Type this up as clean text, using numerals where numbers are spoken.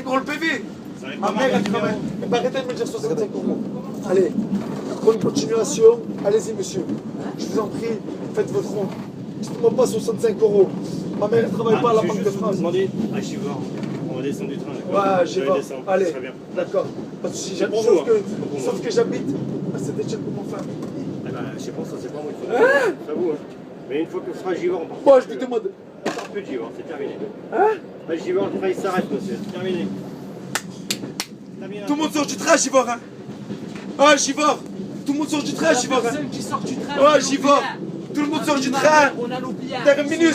65 € le PV. Ça arrive Ma comment, mère, elle le travaille. numéro Eh ben, arrêtez de me dire 65 €. Allez, bonne continuation. Allez-y, monsieur. Je vous en prie, faites votre rond. Dites-moi pas 65 €. Ma mère, elle travaille pas à la je vais Banque de juste vous France. demander à Chivor. On va descendre du train, d'accord? Ouais, Je j'y vais vais. descendre. Allez, Très bien. d'accord. Pas de souci. C'est pour Sauf vous, hein. que, C'est pour sauf moi. que j'habite à Saint-Étienne pour mon femme. Eh ben, je sais pas, ça c'est pas moi, il faut. C'est à vous, hein. Mais une fois que ce sera Givor, on part. Moi, je lui demande. On part plus de Givor, c'est terminé. Hein? Bah, Givor, le travail s'arrête, monsieur. C'est terminé. Terminé. Tout le monde sort du train, Givor, hein? Ah, Givor! Tout le monde sort du train, Givor, hein? Personne qui sort du train. Ouais, Givor! Tout le monde sort du train! On a nos billards. Terminus!